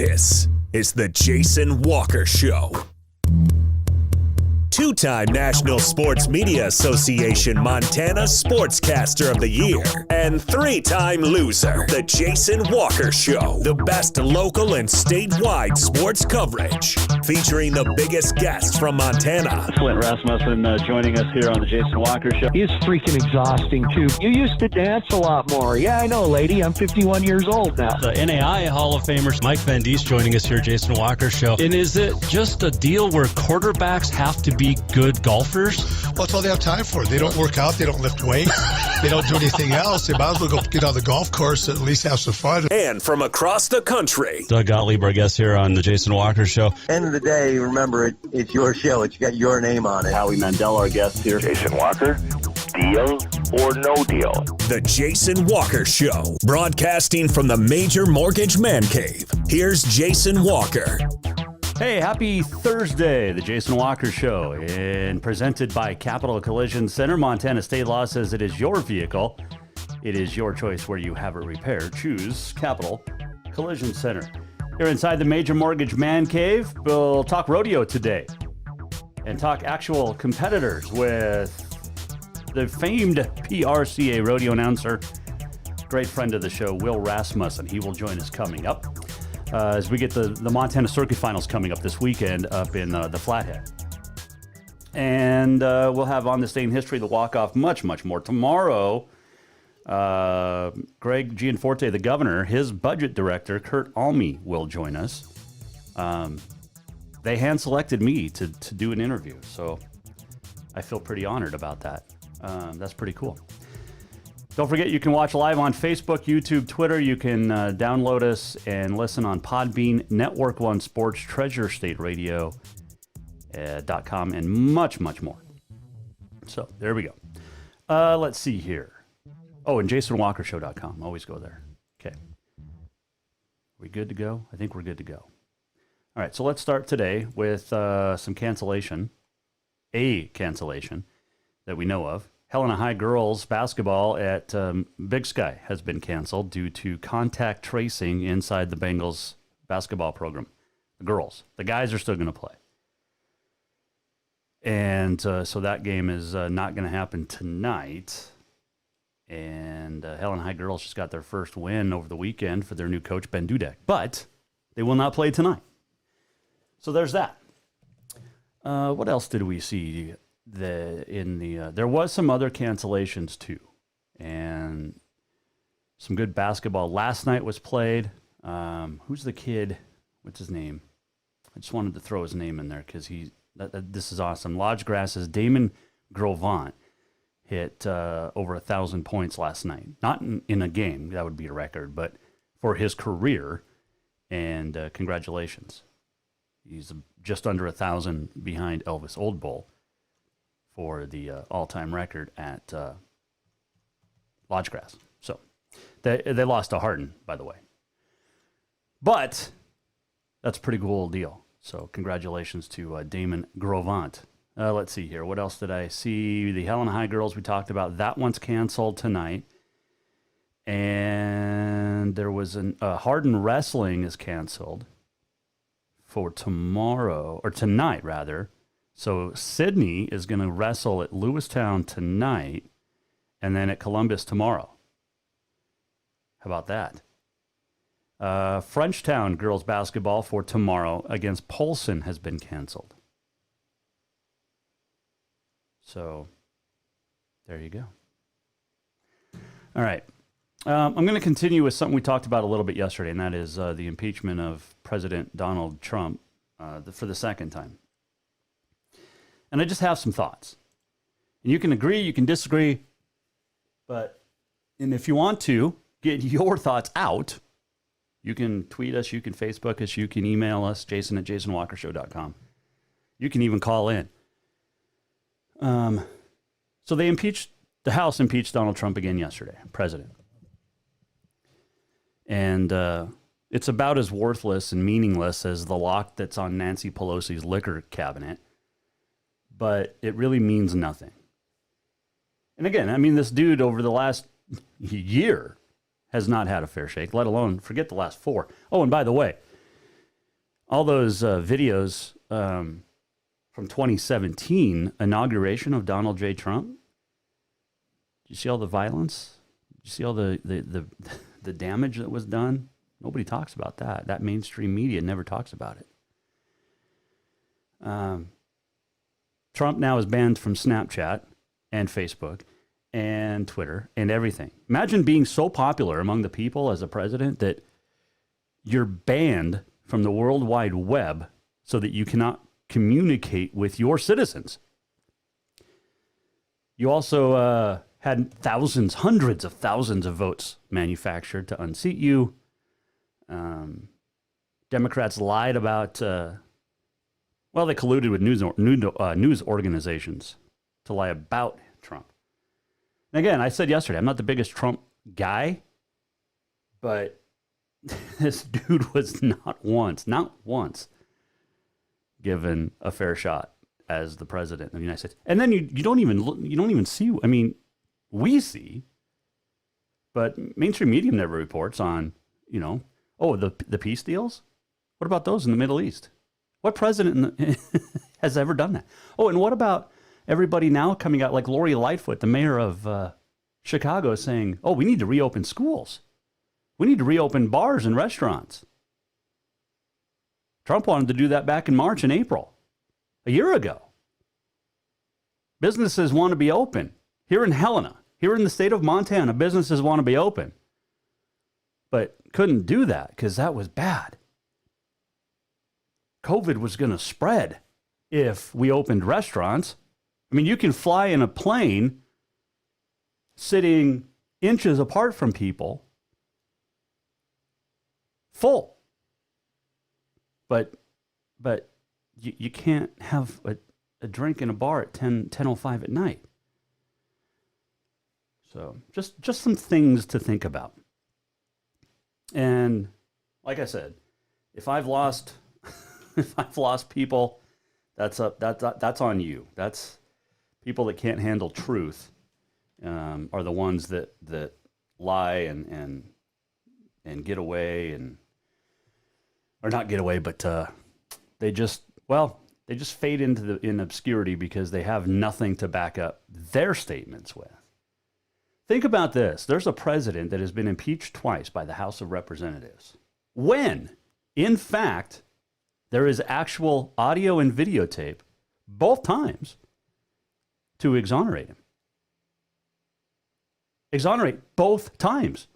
This is the Jason Walker Show. Two-time National Sports Media Association Montana Sportscaster of the Year and three-time loser, The Jason Walker Show. The best local and statewide sports coverage featuring the biggest guests from Montana. Flint Rasmussen joining us here on The Jason Walker Show. He's freaking exhausting, too. You used to dance a lot more. Yeah, I know, lady. I'm 51 years old now. The NAI Hall of Famer Mike Van Diest joining us here, Jason Walker Show. And is it just a deal where quarterbacks have to be good golfers? Well, that's all they have time for. They don't work out. They don't lift weights. They don't do anything else. They might as well go get on the golf course and at least have some fun. And from across the country, Doug Gottlieb, our guest here on the Jason Walker Show. End of the day, remember, it's your show. It's got your name on it. Howie Mandel, our guest here. Jason Walker, deal or no deal? The Jason Walker Show, broadcasting from the Major Mortgage Man Cave. Here's Jason Walker. Hey, happy Thursday, the Jason Walker Show, and presented by Capital Collision Center. Montana state law says it is your vehicle. It is your choice where you have it repaired. Choose Capital Collision Center. Here inside the Major Mortgage Man Cave, we'll talk rodeo today and talk actual competitors with the famed PRCA rodeo announcer, great friend of the show, Will Rasmussen. He will join us coming up. As we get the Montana Circuit Finals coming up this weekend up in the Flathead. And we'll have On This Day in History, the walk-off, much, much more. Tomorrow, Greg Gianforte, the governor, his budget director, Kurt Almy, will join us. They hand-selected me to do an interview, so I feel pretty honored about that. That's pretty cool. Don't forget, you can watch live on Facebook, YouTube, Twitter. You can download us and listen on Podbean, Network One Sports, Treasure State Radio.com, and much, much more. So there we go. Let's see here. Oh, and JasonWalkerShow.com. Always go there. Okay. We good to go? I think we're good to go. All right, so let's start today with some cancellation. A cancellation that we know of. Helena High girls basketball at Big Sky has been canceled due to contact tracing inside the Bengals basketball program. The girls. The guys are still going to play. And so that game is not going to happen tonight. And Helena High girls just got their first win over the weekend for their new coach, Ben Dudek. But they will not play tonight. So there's that. What else did we see? There was some other cancellations too, and some good basketball. Last night was played. Who's the kid? What's his name? I just wanted to throw his name in there because this is awesome. Lodge Grass's Damon Grovant hit over 1,000 points last night. Not in a game, that would be a record, but for his career. And congratulations. He's just under 1,000 behind Elvis Oldbull for the all-time record at Lodge Grass. So they lost to Hardin, by the way. But that's a pretty cool deal. So congratulations to Damon Grovant. Let's see here. What else did I see? The Helena High girls we talked about. That one's canceled tonight. And there was Hardin Wrestling is canceled for tomorrow, or tonight, rather. So Sydney is going to wrestle at Lewistown tonight and then at Columbus tomorrow. How about that? Frenchtown girls basketball for tomorrow against Polson has been canceled. So there you go. All right. I'm going to continue with something we talked about a little bit yesterday, and that is the impeachment of President Donald Trump for the second time. And I just have some thoughts. And you can agree, you can disagree, and if you want to get your thoughts out, you can tweet us, you can Facebook us, you can email us, jason@jasonwalkershow.com. You can even call in. So the House impeached Donald Trump again yesterday, president. And it's about as worthless and meaningless as the lock that's on Nancy Pelosi's liquor cabinet. But it really means nothing. And again, I mean, this dude over the last year has not had a fair shake, let alone forget the last 4. Oh, and by the way, all those videos from 2017 inauguration of Donald J. Trump. Did you see all the violence? Did you see all the damage that was done? Nobody talks about that. That mainstream media never talks about it. Trump now is banned from Snapchat and Facebook and Twitter and everything. Imagine being so popular among the people as a president that you're banned from the World Wide Web so that you cannot communicate with your citizens. You also had thousands, hundreds of thousands of votes manufactured to unseat you. Democrats lied about, they colluded with news organizations to lie about Trump. And again, I said yesterday, I'm not the biggest Trump guy, but this dude was not once given a fair shot as the president of the United States. And then you don't even see, I mean, we see, but mainstream media never reports on, the peace deals. What about those in the Middle East? What president has ever done that? Oh, and what about everybody now coming out like Lori Lightfoot, the mayor of Chicago, saying, we need to reopen schools. We need to reopen bars and restaurants. Trump wanted to do that back in March and April, a year ago. Businesses want to be open. Here in Helena, here in the state of Montana, businesses want to be open. But couldn't do that because that was bad. COVID was going to spread if we opened restaurants. I mean, you can fly in a plane sitting inches apart from people, full. But you can't have a drink in a bar at 10:05 at night. So just some things to think about. And like I said, if I've lost people, that's on you. That's people that can't handle truth are the ones that lie and get away or not get away, but they just fade in obscurity because they have nothing to back up their statements with. Think about this. There's a president that has been impeached twice by the House of Representatives. When, in fact, there is actual audio and videotape both times to exonerate him. Exonerate both times.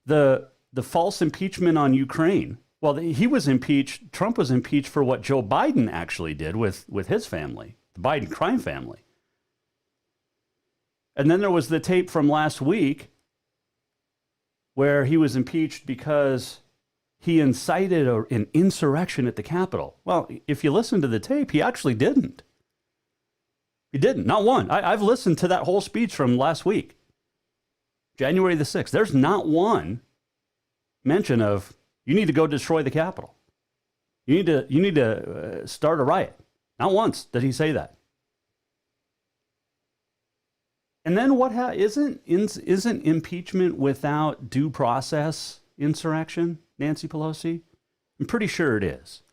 The false impeachment on Ukraine. Well, he was impeached. Trump was impeached for what Joe Biden actually did with his family, the Biden crime family. And then there was the tape from last week where he was impeached because he incited an insurrection at the Capitol. Well, if you listen to the tape, he actually didn't. He didn't, not one. I've listened to that whole speech from last week, January the 6th. There's not one mention of, you need to go destroy the Capitol. You need to start a riot. Not once did he say that. And then isn't impeachment without due process insurrection, Nancy Pelosi? I'm pretty sure it is.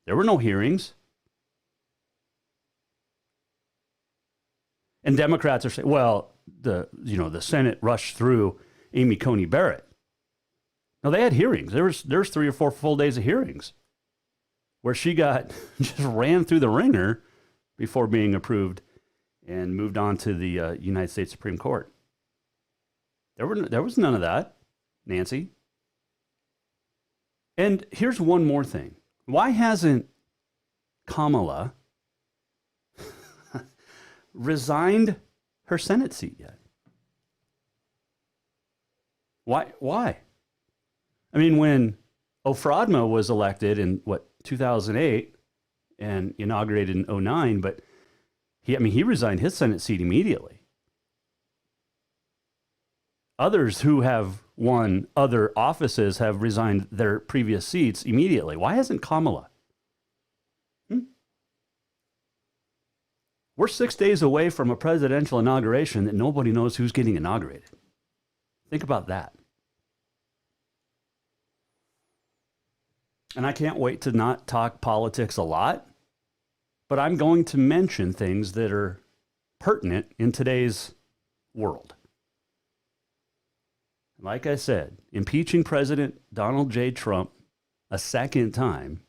There were no hearings. And Democrats are saying, well, the Senate rushed through Amy Coney Barrett. No, they had hearings. There's 3 or 4 full days of hearings where she just ran through the ringer before being approved and moved on to the United States Supreme Court. There was none of that, Nancy. And here's one more thing. Why hasn't Kamala resigned her Senate seat yet? Why? I mean, when Ofradma was elected in 2008 and inaugurated in 2009, but he resigned his Senate seat immediately. Others who have won other offices have resigned their previous seats immediately. Why hasn't Kamala? We're 6 days away from a presidential inauguration that nobody knows who's getting inaugurated. Think about that. And I can't wait to not talk politics a lot, but I'm going to mention things that are pertinent in today's world. Like I said, impeaching President Donald J. Trump a second time,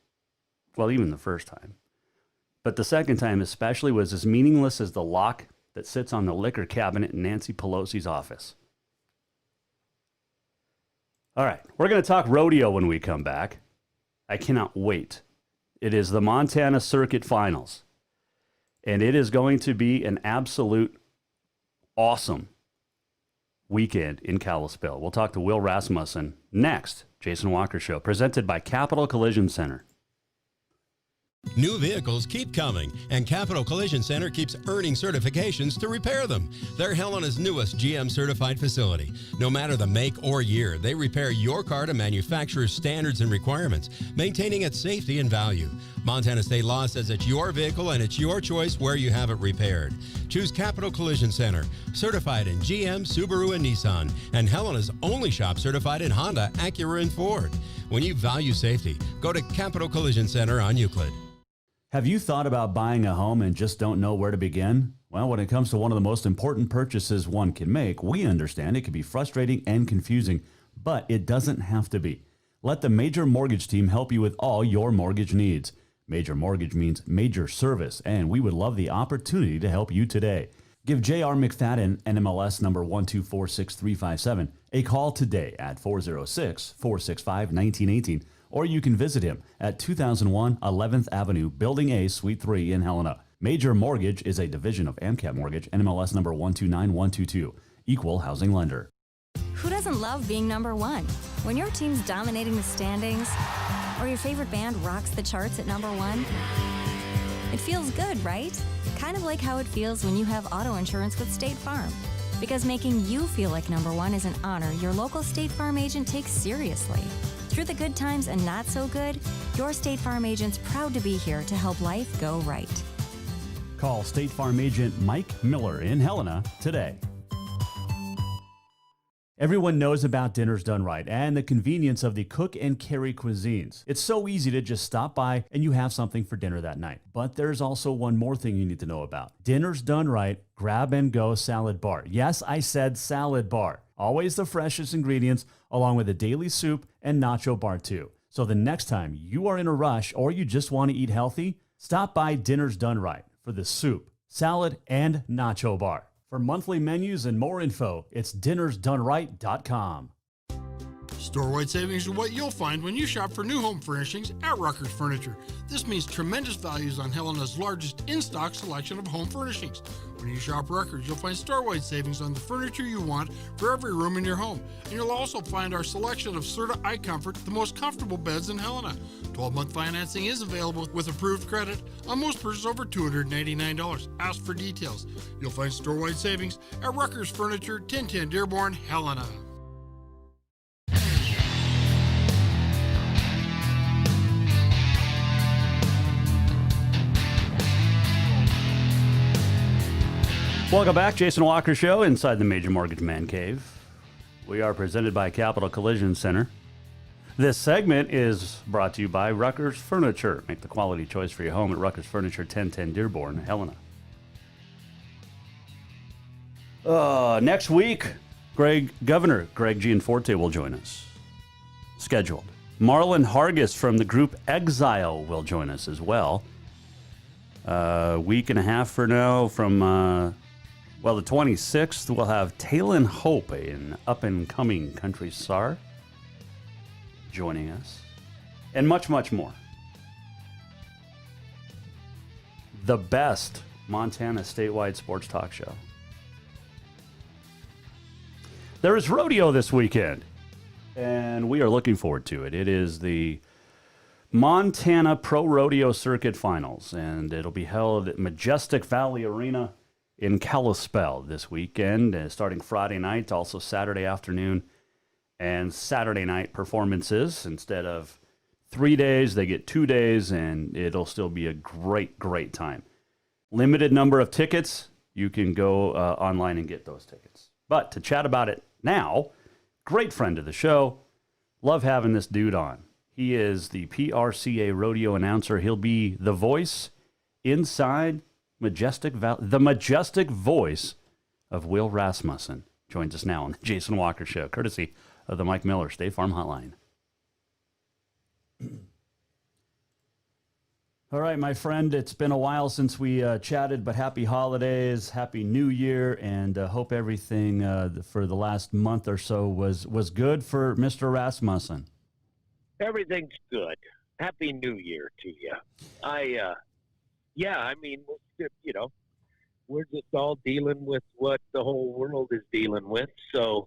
well, even the first time, but the second time especially was as meaningless as the lock that sits on the liquor cabinet in Nancy Pelosi's office. All right, we're going to talk rodeo when we come back. I cannot wait. It is the Montana Circuit Finals, and it is going to be an absolute awesome weekend in Kalispell. We'll talk to Will Rasmussen next. Jason Walker Show, presented by Capital Collision Center. New vehicles keep coming, and Capital Collision Center keeps earning certifications to repair them. They're Helena's newest GM-certified facility. No matter the make or year, they repair your car to manufacturer's standards and requirements, maintaining its safety and value. Montana state law says it's your vehicle and it's your choice where you have it repaired. Choose Capital Collision Center, certified in GM, Subaru, and Nissan, and Helena's only shop certified in Honda, Acura, and Ford. When you value safety, go to Capital Collision Center on Euclid. Have you thought about buying a home and just don't know where to begin? Well, when it comes to one of the most important purchases one can make, we understand it can be frustrating and confusing, but it doesn't have to be. Let the Major Mortgage team help you with all your mortgage needs. Major Mortgage means major service, and we would love the opportunity to help you today. Give J.R. McFadden, NMLS number 1246357, a call today at 406-465-1918, or you can visit him at 2001 11th Avenue, Building A, Suite 3 in Helena. Major Mortgage is a division of AMCAP Mortgage, NMLS number 129122, equal housing lender. Who doesn't love being number one? When your team's dominating the standings, or your favorite band rocks the charts at number one, it feels good, right? Kind of like how it feels when you have auto insurance with State Farm. Because making you feel like number one is an honor your local State Farm agent takes seriously. Through the good times and not so good, your State Farm agent's proud to be here to help life go right. Call State Farm agent Mike Miller in Helena today. Everyone knows about Dinner's Done Right and the convenience of the cook and carry cuisines. It's so easy to just stop by and you have something for dinner that night. But there's also one more thing you need to know about. Dinner's Done Right Grab and Go Salad Bar. Yes, I said salad bar. Always the freshest ingredients, along with a daily soup and nacho bar too. So the next time you are in a rush or you just want to eat healthy, stop by Dinner's Done Right for the soup, salad, and nacho bar. For monthly menus and more info, it's dinnersdoneright.com. Store-wide savings are what you'll find when you shop for new home furnishings at Rucker's Furniture. This means tremendous values on Helena's largest in-stock selection of home furnishings. When you shop Rucker's, you'll find store-wide savings on the furniture you want for every room in your home. And you'll also find our selection of Serta iComfort, the most comfortable beds in Helena. 12-month financing is available with approved credit on most purchases over $299. Ask for details. You'll find store-wide savings at Rucker's Furniture, 1010 Dearborn, Helena. Welcome back, Jason Walker Show, inside the Major Mortgage Man Cave. We are presented by Capital Collision Center. This segment is brought to you by Rucker's Furniture. Make the quality choice for your home at Rucker's Furniture, 1010 Dearborn, Helena. Next week, Governor Greg Gianforte will join us. Scheduled. Marlon Hargis from the group Exile will join us as well. A week and a half from now, from the 26th, we'll have Talon Hope, an up-and-coming country star, joining us, and much, much more. The best Montana statewide sports talk show. There is rodeo this weekend, and we are looking forward to it. It is the Montana Pro Rodeo Circuit Finals, and it'll be held at Majestic Valley Arena in Kalispell this weekend, starting Friday night, also Saturday afternoon, and Saturday night performances. Instead of 3 days, they get 2 days, and it'll still be a great, great time. Limited number of tickets. You can go online and get those tickets. But to chat about it now, great friend of the show, love having this dude on. He is the PRCA rodeo announcer. He'll be the voice inside Majestic Valley, the majestic voice of Will Rasmussen. Joins us now on the Jason Walker Show, courtesy of the Mike Miller State Farm Hotline. All right, my friend, it's been a while since we chatted, but happy holidays, happy new year, and hope everything for the last month or so was good for Mr. Rasmussen. Everything's good. Happy New Year to you. I mean, you know, we're just all dealing with what the whole world is dealing with. So,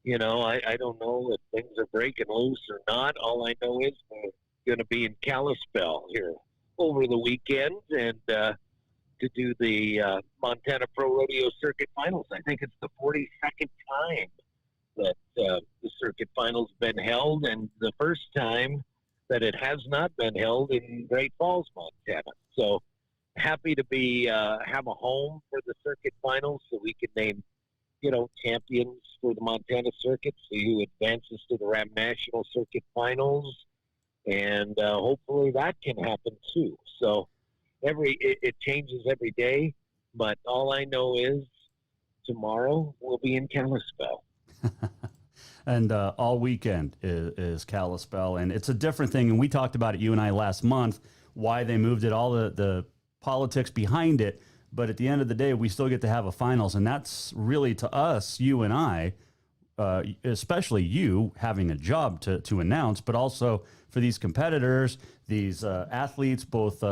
you know, I don't know if things are breaking loose or not. All I know is we're going to be in Kalispell here over the weekend and to do the Montana Pro Rodeo Circuit Finals. I think it's the 42nd time that the Circuit Finals been held, and the first time that it has not been held in Great Falls, Montana. So happy to be have a home for the Circuit Finals, so we can name, you know, champions for the Montana Circuit, see who advances to the Ram National Circuit Finals, and hopefully that can happen too. So it changes every day, but all I know is tomorrow we'll be in Kalispell. And all weekend is Kalispell, and it's a different thing. And we talked about it, you and I, last month, why they moved it, all the politics behind it. But at the end of the day, we still get to have a finals, and that's really, to us, you and I, especially you having a job to announce, but also for these competitors, these athletes, both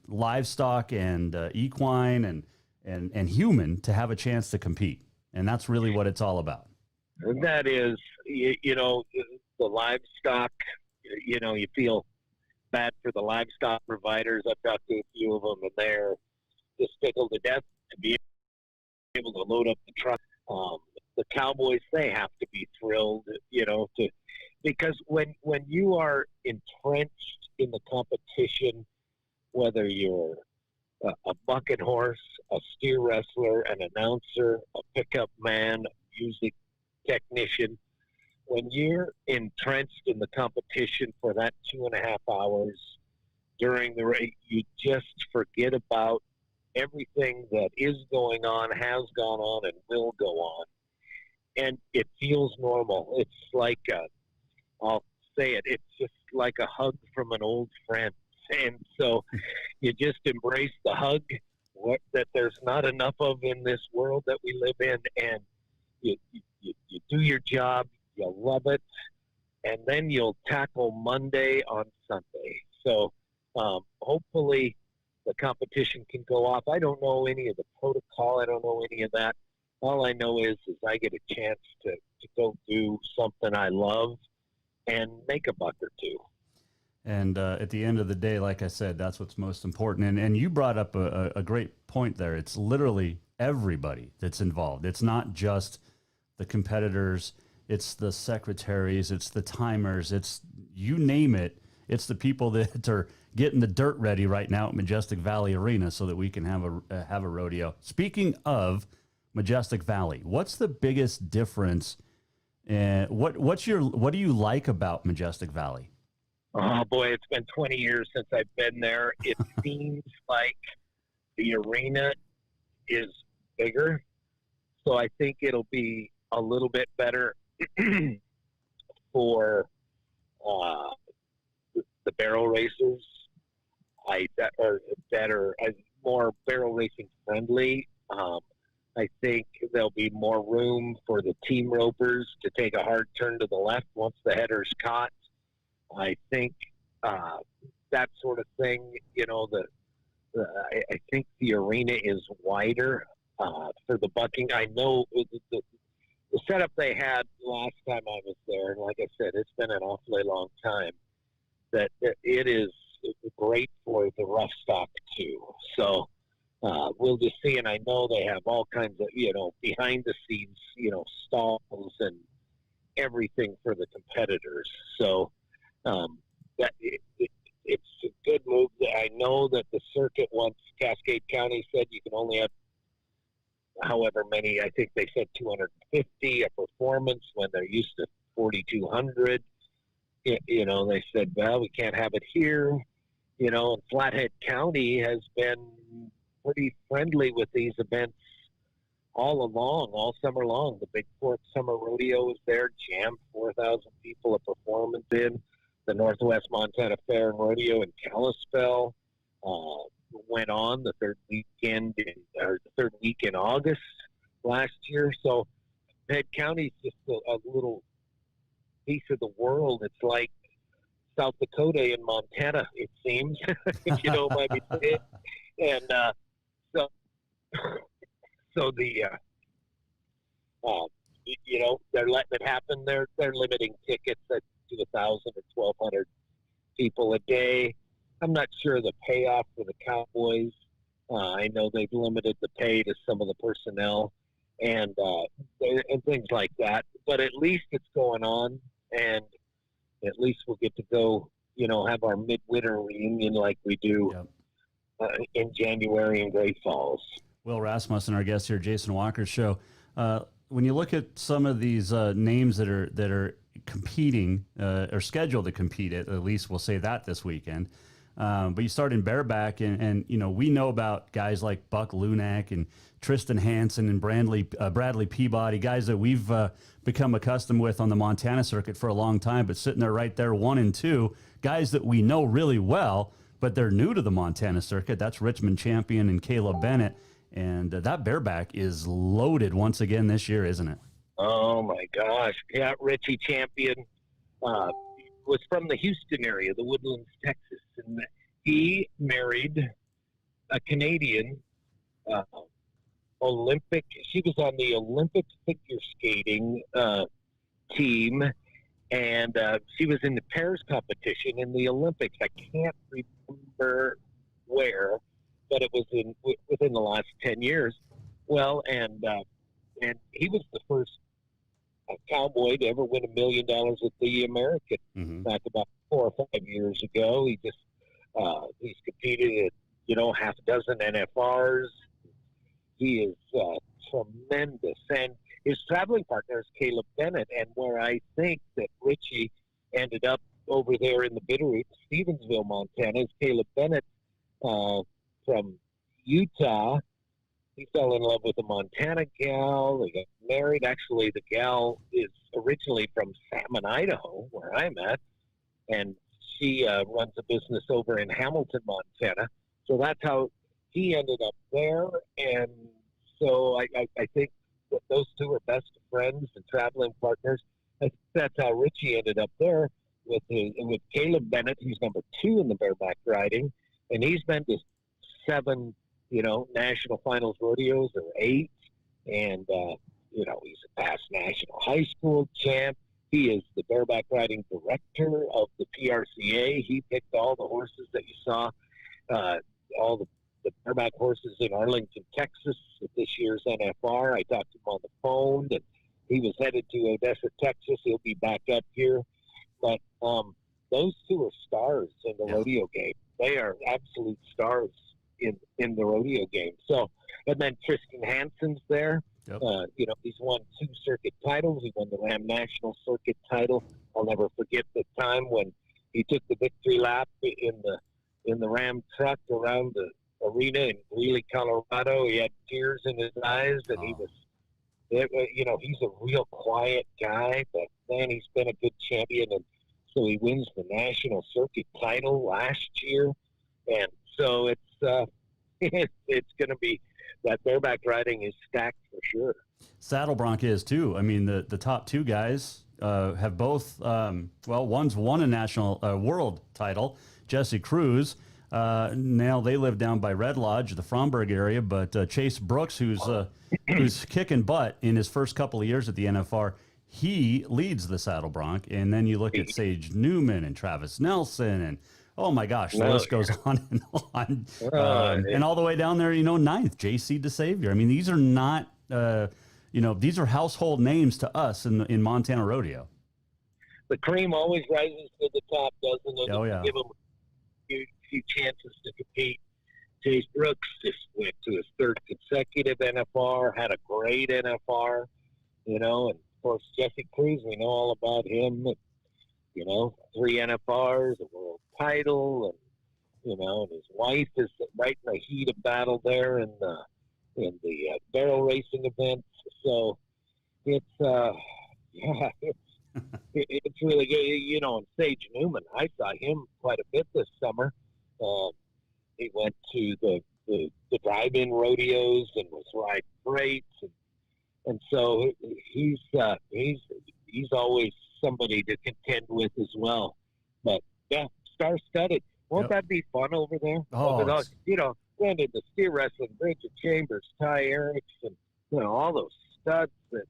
livestock and equine and human, to have a chance to compete. And that's really what it's all about. And that is, you know, the livestock, you know, you feel bad for the livestock providers. I've talked to a few of them, and they're just tickled to death to be able to load up the truck. The cowboys, they have to be thrilled, you know, because when you are entrenched in the competition, whether you're a bucket horse, a steer wrestler, an announcer, a pickup man, music technician, when you're entrenched in the competition for that 2.5 hours during the race, you just forget about everything that is going on, has gone on, and will go on. And it feels normal. It's like, I'll say it, it's just like a hug from an old friend. And so you just embrace the hug that there's not enough of in this world that we live in. And you do your job, you love it, and then you'll tackle Monday on Sunday. So hopefully the competition can go off. I don't know any of the protocol. I don't know any of that. All I know is I get a chance to go do something I love and make a buck or two. And at the end of the day, like I said, that's what's most important. And you brought up a great point there. It's literally everybody that's involved. It's not just the competitors, it's the secretaries, it's the timers, it's, you name it, it's the people that are getting the dirt ready right now at Majestic Valley Arena so that we can have a rodeo. Speaking of Majestic Valley, what's the biggest difference? What do you like about Majestic Valley? Oh boy, it's been 20 years since I've been there. It seems like the arena is bigger, so I think it'll be a little bit better for the barrel racers. That are more barrel racing friendly. I think there'll be more room for the team ropers to take a hard turn to the left once the header's caught. I think that sort of thing, you know, I think the arena is wider for the bucking. I know the setup they had last time I was there, and like I said, it's been an awfully long time, that it is great for the rough stock too. So we'll just see, and I know they have all kinds of, you know, behind the scenes, you know, stalls and everything for the competitors. So that it's a good move. I know that the circuit, once Cascade County said you can only have however many, I think they said 250 a performance when they're used to 4,200. they said, well, we can't have it here. And Flathead County has been pretty friendly with these events all summer long. The Big Fork Summer Rodeo is there, jammed 4,000 people a performance in. The Northwest Montana Fair and Rodeo in Kalispell went on the third week in August last year. So Head County is just a little piece of the world. It's like South Dakota and Montana, it seems, if you don't mind me saying. And so the they're letting it happen. They're limiting tickets to 1,000 or 1,200 people a day. I'm not sure the payoff for the Cowboys. I know they've limited the pay to some of the personnel and things like that. But at least it's going on, and at least we'll get to go, have our midwinter reunion like we do in January in Great Falls. Will Rasmussen, our guest here, Jason Walker's show. When you look at some of these names that are competing or scheduled to compete, at least we'll say that this weekend. But you start in bareback, and we know about guys like Buck Lunak and Tristan Hansen and Bradley Peabody, guys that we've become accustomed with on the Montana circuit for a long time, but sitting there right there 1 and 2, guys that we know really well, but they're new to the Montana circuit. That's Richmond champion and Caleb Bennett. And that bareback is loaded once again this year, isn't it? Oh, my gosh. Yeah, Richie Champion was from the Houston area, the Woodlands, Texas. And he married a Canadian Olympic. She was on the Olympic figure skating team, and she was in the pairs competition in the Olympics. I can't remember where, but it was within the last 10 years. Well, and he was the first cowboy to ever win $1 million at the American back about 4 or 5 years ago. He just he's competed at half a dozen NFRs. He is tremendous, and his traveling partner is Caleb Bennett. And where I think that Richie ended up over there in the Bitterroot, Stevensville, Montana, is Caleb Bennett. From Utah. He fell in love with a Montana gal. They got married. Actually, the gal is originally from Salmon, Idaho, where I'm at, and she runs a business over in Hamilton, Montana. So that's how he ended up there. And so I think that those two are best friends and traveling partners. I think that's how Richie ended up there with Caleb Bennett. He's number 2 in the bareback riding, and he's been to 7, national finals rodeos, or 8. And, he's a past national high school champ. He is the bareback riding director of the PRCA. He picked all the horses that you saw, all the bareback horses in Arlington, Texas, at this year's NFR. I talked to him on the phone, and he was headed to Odessa, Texas. He'll be back up here. But those two are stars in the rodeo game. They are absolute stars in the rodeo game. So, and then Tristan Hansen's there. Yep. He's won 2 circuit titles. He won the Ram National Circuit title. I'll never forget the time when he took the victory lap in the Ram truck around the arena in Greeley, Colorado. He had tears in his eyes, and he was, he's a real quiet guy, but man, he's been a good champion, and so he wins the national circuit title last year, and so it's going to be, that bareback riding is stacked for sure. Saddle Bronc is too. I mean, the top 2 guys have both, one's won a national world title, Jesse Cruz. Now they live down by Red Lodge, the Fromberg area, but Chase Brooks, who's kicking butt in his first couple of years at the NFR, he leads the Saddle Bronc. And then you look at Sage Newman and Travis Nelson, and oh my gosh, the list goes on and on. And all the way down there, 9th, JC DeSavior. I mean, these are not, these are household names to us in Montana Rodeo. The cream always rises to the top, doesn't it? Oh, yeah. Give them a few chances to compete. Chase Brooks just went to his 3rd consecutive NFR, had a great NFR, and of course Jesse Cruz, we know all about him. 3 NFRs, a world title, and his wife is right in the heat of battle there in the barrel racing events. So it's it's really good. And Sage Newman, I saw him quite a bit this summer. He went to the drive-in rodeos and was riding great, and so he's always somebody to contend with as well. But yeah, star-studded. Won't that be fun over there? Oh, Granted, the steer wrestling, Bridget Chambers, Ty Erickson, all those studs that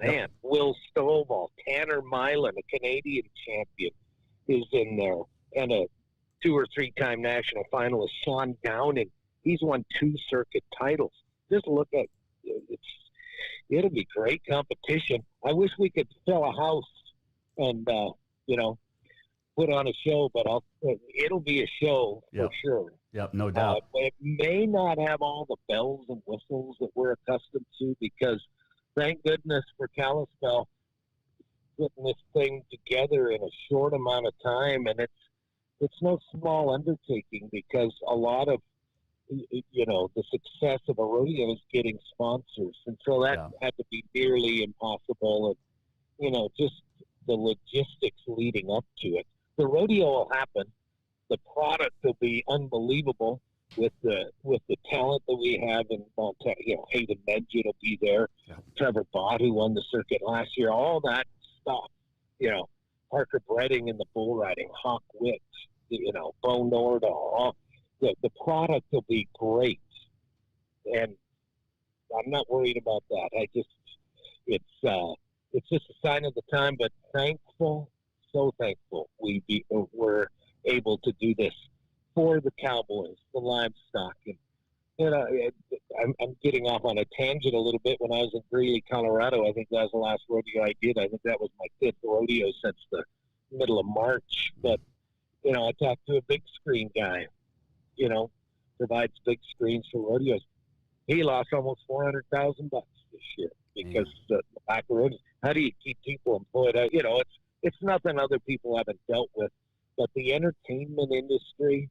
man, Will Stovall, Tanner Milan, a Canadian champion, is in there, and a 2 or 3 time national finalist, Sean Downing. He's won 2 circuit titles. Just look at it'll be great competition. I wish we could fill a house and put on a show, but it'll be a show for sure. Yep, no doubt. It may not have all the bells and whistles that we're accustomed to, because thank goodness for Kalispell putting this thing together in a short amount of time, and it's no small undertaking, because a lot of the success of a rodeo is getting sponsors, and so that had to be nearly impossible, and just the logistics leading up to it. The rodeo will happen. The product will be unbelievable with the talent that we have in Montana. Hayden Medjid will be there. Yeah. Trevor Bott, who won the circuit last year. All that stuff. Parker Bredding in the bull riding. Hawk Witt. Bo Nordahl. The product will be great, and I'm not worried about that. It's just a sign of the time. But so thankful we're able to do this for the Cowboys, the livestock, and I'm getting off on a tangent a little bit. When I was in Greeley, Colorado, I think that was the last rodeo I did. I think that was my 5th rodeo since the middle of March. But I talked to a big screen guy. Provides big screens for rodeos. He lost almost $400,000 this year because the back roads. How do you keep people employed? It's nothing other people haven't dealt with. But the entertainment industry,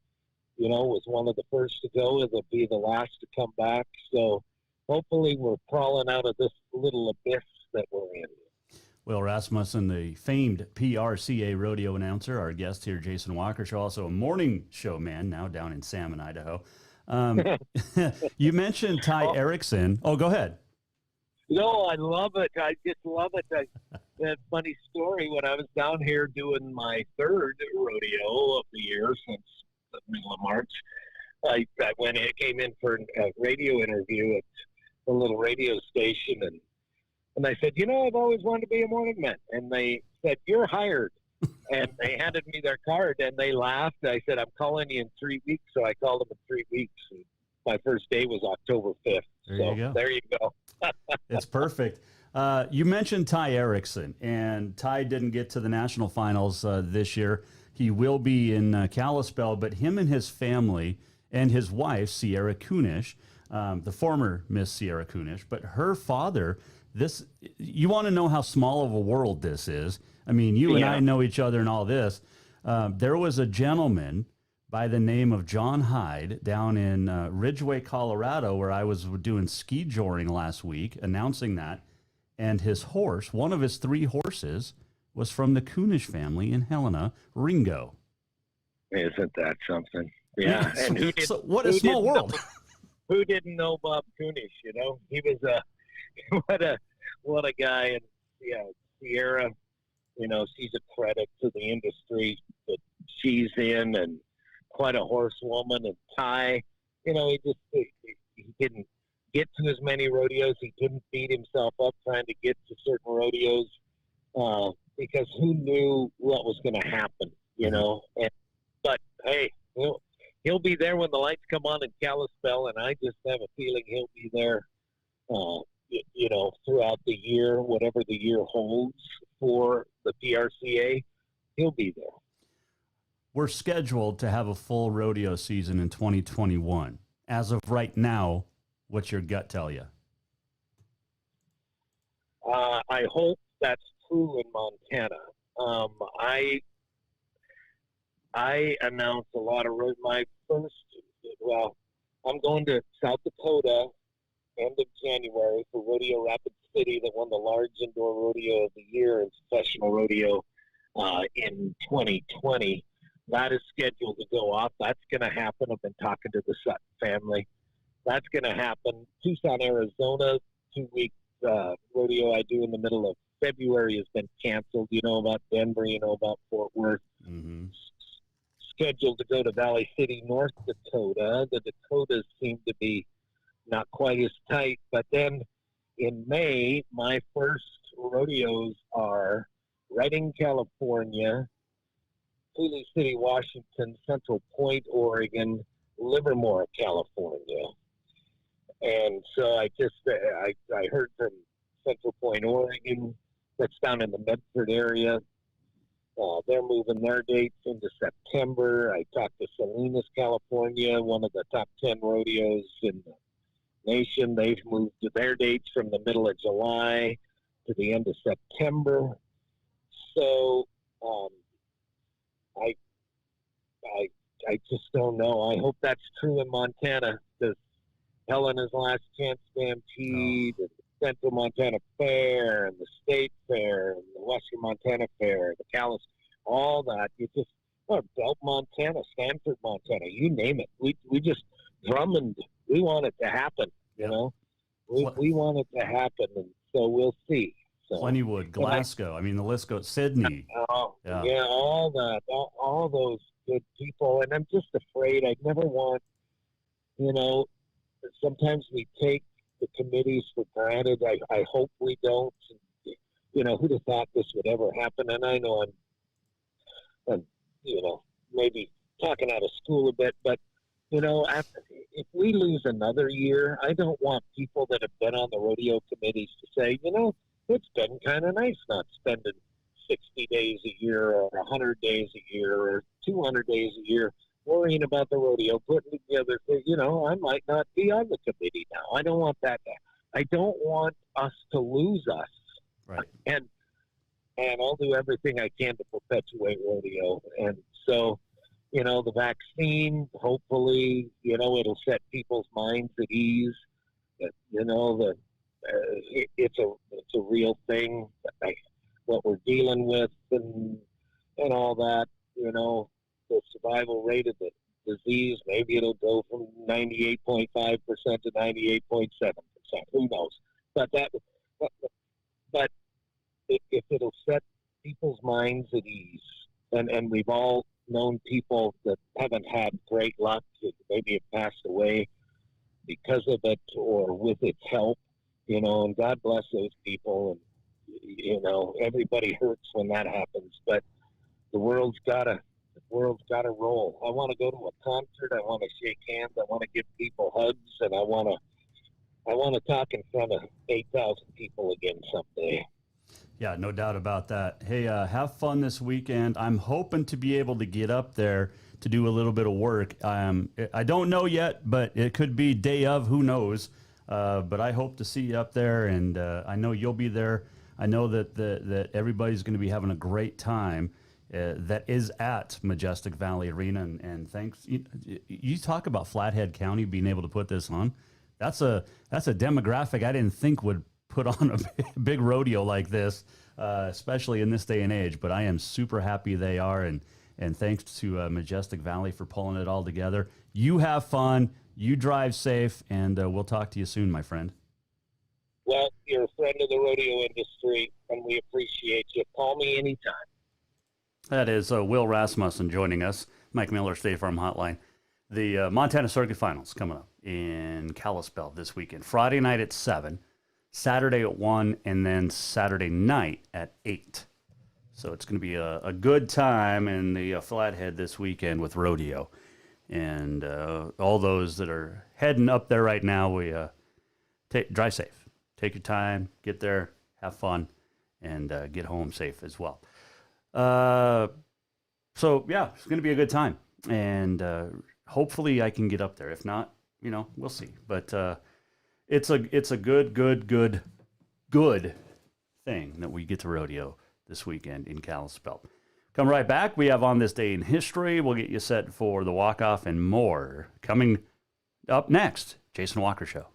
was one of the first to go. It'll be the last to come back. So hopefully we're crawling out of this little abyss that we're in. Will Rasmussen, the famed PRCA rodeo announcer, our guest here, Jason Walker Show, also a morning show man now down in Salmon, Idaho. You mentioned Ty Erickson. Oh, go ahead. No, I love it. I just love it. That funny story, when I was down here doing my 3rd rodeo of the year since the middle of March, I came in for a radio interview at a little radio station, and I said, I've always wanted to be a morning man. And they said, you're hired. And they handed me their card, and they laughed. I said, I'm calling you in 3 weeks. So I called them in 3 weeks. And my first day was October 5th. There you go. It's perfect. You mentioned Ty Erickson, and Ty didn't get to the national finals this year. He will be in Kalispell, but him and his family and his wife, Sierra Kunish, the former Miss Sierra Kunish, but her father, you want to know how small of a world this is. I mean, you and I know each other and all this. There was a gentleman by the name of John Hyde down in Ridgeway, Colorado, where I was doing ski joring last week, announcing that. And his horse, one of his 3 horses, was from the Kunish family in Helena, Ringo. Isn't that something? Yeah. And what a small world. Who didn't know Bob Kunish? He was what a guy. And Sierra, she's a credit to the industry that she's in, and quite a horsewoman. And Ty, he didn't get to as many rodeos. He didn't beat himself up trying to get to certain rodeos because who knew what was going to happen, but hey, he'll be there when the lights come on in Kalispell, and I just have a feeling he'll be there, throughout the year, whatever the year holds for the PRCA, he'll be there. We're scheduled to have a full rodeo season in 2021. As of right now, what's your gut tell you? I hope that's true in Montana. I announced a lot of my first. Well, I'm going to South Dakota end of January for Rodeo Rapid City that won the large indoor rodeo of the year in professional rodeo in 2020. That is scheduled to go off. That's going to happen. I've been talking to the Sutton family. That's going to happen. Tucson, Arizona, 2-week rodeo I do in the middle of February has been canceled. You know about Denver, you know about Fort Worth. Mm-hmm. Scheduled to go to Valley City, North Dakota. The Dakotas seem to be not quite as tight. But then in May, my first rodeos are Redding, California, Coulee City, Washington, Central Point, Oregon, Livermore, California. And so I heard from Central Point, Oregon, that's down in the Medford area. They're moving their dates into September. I talked to Salinas, California, one of the top 10 rodeos in the nation. They've moved to their dates from the middle of July to the end of September. So I just don't know. I hope that's true in Montana, because Helena's Last Chance Stampede, and the Central Montana Fair, and the State Fair, and the Western Montana Fair, the Calais, all that. You just, Belt, Montana, Stanford, Montana, you name it. We just Drummond. We want it to happen. You know, we want it to happen, and so we'll see. So, Plentywood, Glasgow. I mean, the list goes. Sydney. Yeah, all that, all those good people, and I'm just afraid. I'd never want. You know, sometimes we take the committees for granted. I hope we don't. You know, who'd have thought this would ever happen? And I know I'm you know, maybe talking out of school a bit, but you know, if we lose another year, I don't want people that have been on the rodeo committees to say, you know, it's been kind of nice not spending 60 days a year or 100 days a year or 200 days a year worrying about the rodeo, putting together, you know, I might not be on the committee now. I don't want that. I don't want us to lose us. Right. And I'll do everything I can to perpetuate rodeo. And so, you know, the vaccine, hopefully, you know, it'll set people's minds at ease. You know, it's a real thing, what we're dealing with and all that, you know, the survival rate of the disease, maybe it'll go from 98.5% to 98.7%. Who knows? But if it'll set people's minds at ease, and we've all known people that haven't had great luck, maybe have passed away because of it or with its help, you know, and God bless those people. And, you know, everybody hurts when that happens, but the world's gotta roll. I want to go to a concert. I want to shake hands. I want to give people hugs, and I want to talk in front of 8,000 people again someday. Yeah, no doubt about that. Hey, have fun this weekend. I'm hoping to be able to get up there to do a little bit of work. I don't know yet, but it could be day of, who knows. But I hope to see you up there, and I know you'll be there. I know that everybody's going to be having a great time that is at Majestic Valley Arena. And thanks. You talk about Flathead County being able to put this on. That's a demographic I didn't think would put on a big rodeo like this, especially in this day and age. But I am super happy they are, and thanks to Majestic Valley for pulling it all together. You have fun, you drive safe, and we'll talk to you soon, my friend. Well, you're a friend of the rodeo industry, and we appreciate you. Call me anytime. That is Will Rasmussen joining us, Mike Miller, State Farm Hotline. The Montana Circuit Finals coming up in Kalispell this weekend. Friday night at 7, Saturday at 1, and then Saturday night at 8. So it's going to be a good time in the Flathead this weekend with rodeo. And all those that are heading up there right now, we drive safe. Take your time, get there, have fun, and get home safe as well. So, yeah, it's going to be a good time. And hopefully I can get up there. If not, you know, we'll see. But it's a good thing that we get to rodeo this weekend in Kalispell. Come right back. We have On This Day in History. We'll get you set for the walk-off and more. Coming up next, Jason Walker Show.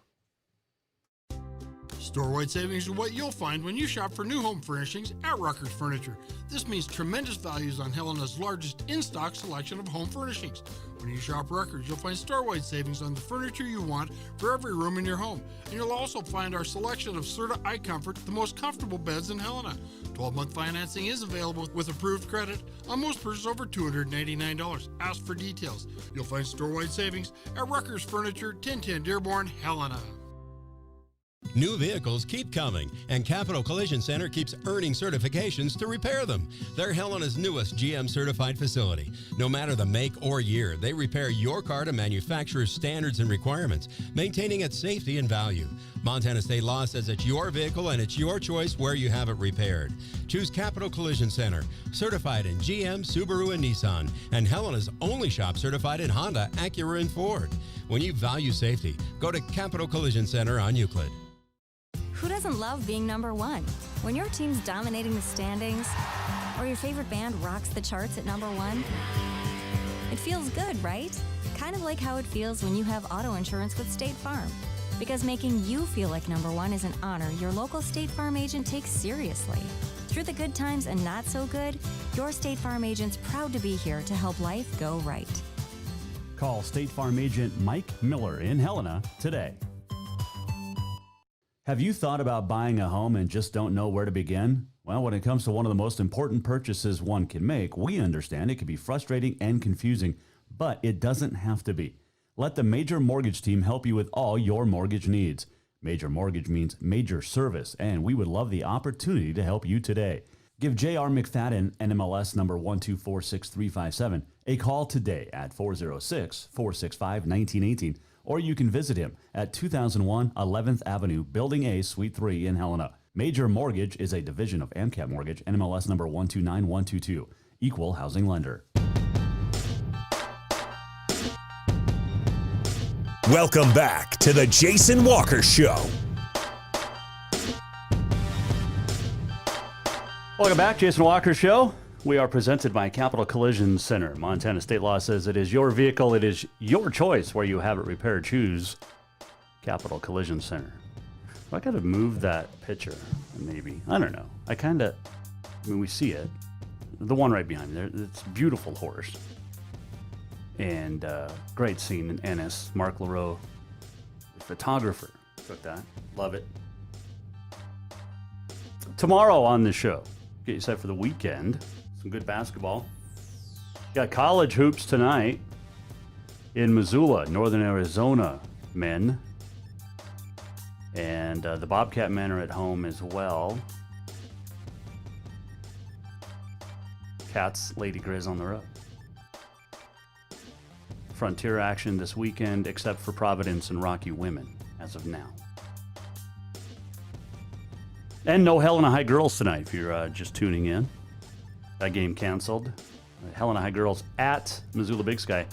Store-wide savings are what you'll find when you shop for new home furnishings at Ruckers Furniture. This means tremendous values on Helena's largest in-stock selection of home furnishings. When you shop Ruckers, you'll find store-wide savings on the furniture you want for every room in your home. And you'll also find our selection of Serta iComfort, the most comfortable beds in Helena. 12-month financing is available with approved credit on most purchases over $289. Ask for details. You'll find store-wide savings at Ruckers Furniture, 1010 Dearborn, Helena. New vehicles keep coming, and Capital Collision Center keeps earning certifications to repair them. They're Helena's newest GM-certified facility. No matter the make or year, they repair your car to manufacturer's standards and requirements, maintaining its safety and value. Montana state law says it's your vehicle and it's your choice where you have it repaired. Choose Capital Collision Center, certified in GM, Subaru, and Nissan, and Helena's only shop certified in Honda, Acura, and Ford. When you value safety, go to Capital Collision Center on Euclid. Who doesn't love being number one? When your team's dominating the standings, or your favorite band rocks the charts at number one, it feels good, right? Kind of like how it feels when you have auto insurance with State Farm. Because making you feel like number one is an honor your local State Farm agent takes seriously. Through the good times and not so good, your State Farm agent's proud to be here to help life go right. Call State Farm agent Mike Miller in Helena today. Have you thought about buying a home and just don't know where to begin? Well, when it comes to one of the most important purchases one can make, we understand it can be frustrating and confusing, but it doesn't have to be. Let the Major Mortgage team help you with all your mortgage needs. Major Mortgage means major service, and we would love the opportunity to help you today. Give J.R. McFadden, NMLS number 1246357, a call today at 406-465-1918, or you can visit him at 2001 11th Avenue, Building A, Suite 3 in Helena. Major Mortgage is a division of AMCAP Mortgage, NMLS number 129122, equal housing lender. Welcome back to the Jason Walker Show. Welcome back, Jason Walker Show. We are presented by Capital Collision Center. Montana state law says it is your vehicle, it is your choice where you have it repaired. Choose Capital Collision Center. I got to move that picture, maybe. I don't know. We see it. The one right behind me there, it's a beautiful horse. And great scene in Ennis. Mark LaRoe, the photographer, took that. Love it. Tomorrow on the show, get you set for the weekend. Some good basketball. Got college hoops tonight in Missoula, Northern Arizona men. And the Bobcat men are at home as well. Cats, Lady Grizz on the road. Frontier action this weekend, except for Providence and Rocky women as of now. And no Helena High girls tonight if you're just tuning in. That game canceled. Helena High girls at Missoula Big Sky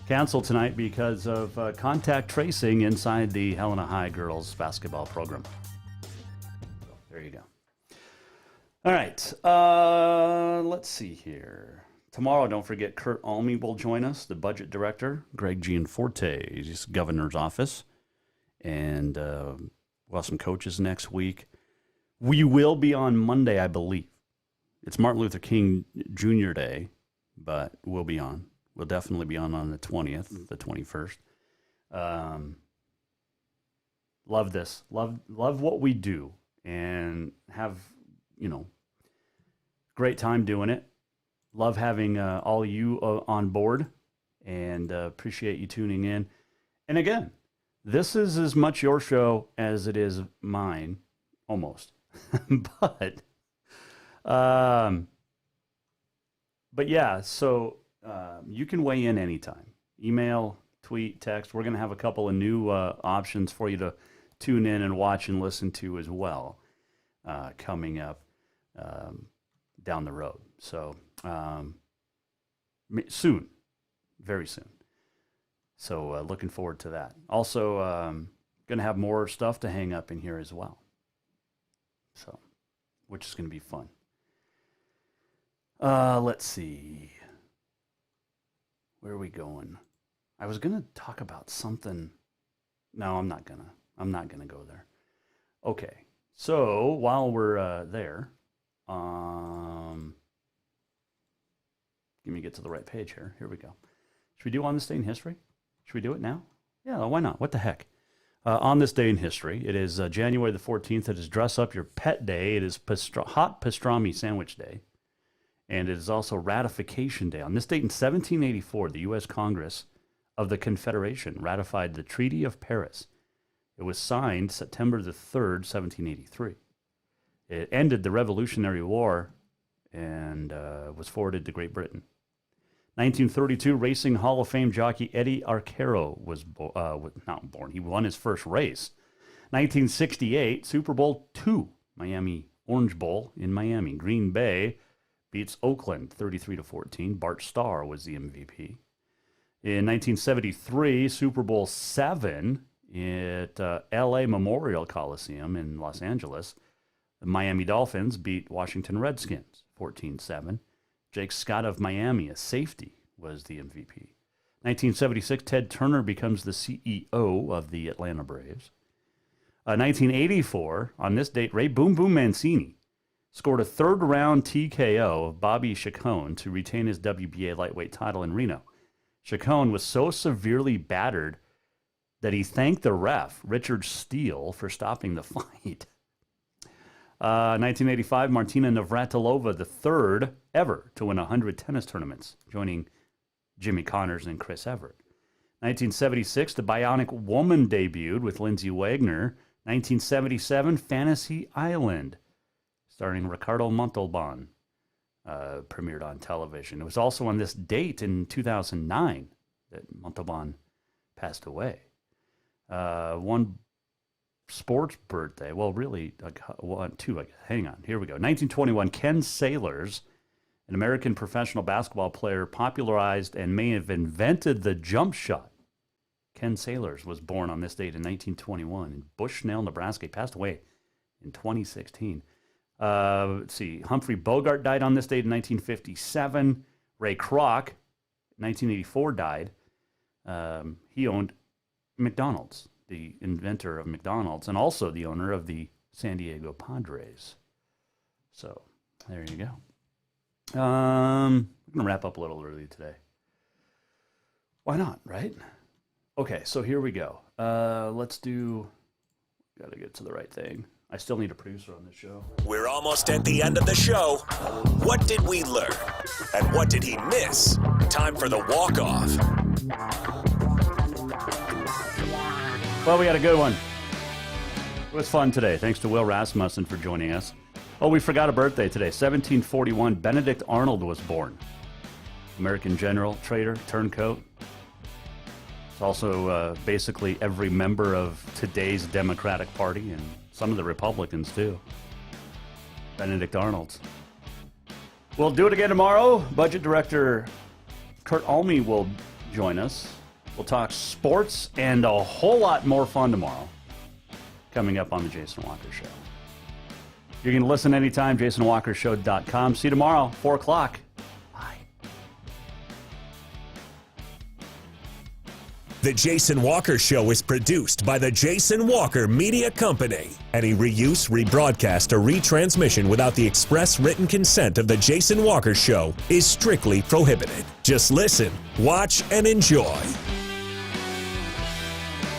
canceled tonight because of contact tracing inside the Helena High girls basketball program. So, there you go. All right. Let's see here. Tomorrow, don't forget, Kurt Almy will join us, the budget director. Greg Gianforte, he's governor's office. And we'll have some coaches next week. We will be on Monday, I believe. It's Martin Luther King Jr. Day, but we'll be on. We'll definitely be on the 20th, the 21st. Love this. Love what we do and have, great time doing it. Love having all you on board and appreciate you tuning in. And again, this is as much your show as it is mine, almost. But yeah, so you can weigh in anytime. Email, tweet, text. We're going to have a couple of new options for you to tune in and watch and listen to as well coming up down the road. So soon, very soon. So looking forward to that. Also, going to have more stuff to hang up in here as well. So, which is going to be fun. Let's see. Where are we going? I was going to talk about something. No, I'm not going to go there. Okay. So while we're there, let me get to the right page here. Here we go. Should we do On This Day in History? Should we do it now? Yeah, why not? What the heck? On this day in history, it is January the 14th. It is Dress Up Your Pet Day. It is Hot Pastrami Sandwich Day. And it is also Ratification Day. On this date in 1784, the U.S. Congress of the Confederation ratified the Treaty of Paris. It was signed September the 3rd, 1783. It ended the Revolutionary War and was forwarded to Great Britain. 1932, Racing Hall of Fame jockey Eddie Arcaro was not born. He won his first race. 1968, Super Bowl II, Miami Orange Bowl in Miami. Green Bay beats Oakland 33-14. Bart Starr was the MVP. In 1973, Super Bowl VII at L.A. Memorial Coliseum in Los Angeles. The Miami Dolphins beat Washington Redskins 14-7. Jake Scott of Miami, a safety, was the MVP. 1976, Ted Turner becomes the CEO of the Atlanta Braves. 1984, on this date, Ray Boom Boom Mancini scored a third-round TKO of Bobby Chacon to retain his WBA lightweight title in Reno. Chacon was so severely battered that he thanked the ref, Richard Steele, for stopping the fight. 1985, Martina Navratilova, the third ever to win 100 tennis tournaments, joining Jimmy Connors and Chris Evert. 1976, The Bionic Woman debuted with Lindsay Wagner. 1977, Fantasy Island, starring Ricardo Montalban, premiered on television. It was also on this date in 2009 that Montalban passed away. One sports birthday. Well, really, two. Hang on. Here we go. 1921, Ken Sailors, an American professional basketball player, popularized and may have invented the jump shot. Ken Sailors was born on this date in 1921 in Bushnell, Nebraska. He passed away in 2016. Let's see. Humphrey Bogart died on this date in 1957. Ray Kroc, 1984, died. He owned McDonald's, the inventor of McDonald's, and also the owner of the San Diego Padres. So, there you go. I'm going to wrap up a little early today. Why not, right? Okay, so here we go. Let's do... Got to get to the right thing. I still need a producer on this show. We're almost at the end of the show. What did we learn? And what did he miss? Time for the walk-off. Well, we had a good one. It was fun today. Thanks to Will Rasmussen for joining us. Oh, we forgot a birthday today. 1741, Benedict Arnold was born. American general, trader, turncoat. It's also basically every member of today's Democratic Party and some of the Republicans, too. Benedict Arnold. We'll do it again tomorrow. Budget Director Kurt Alme will join us. We'll talk sports and a whole lot more fun tomorrow. Coming up on the Jason Walker Show. You can listen anytime, jasonwalkershow.com. See you tomorrow, 4 o'clock. Bye. The Jason Walker Show is produced by the Jason Walker Media Company. Any reuse, rebroadcast, or retransmission without the express written consent of the Jason Walker Show is strictly prohibited. Just listen, watch, and enjoy.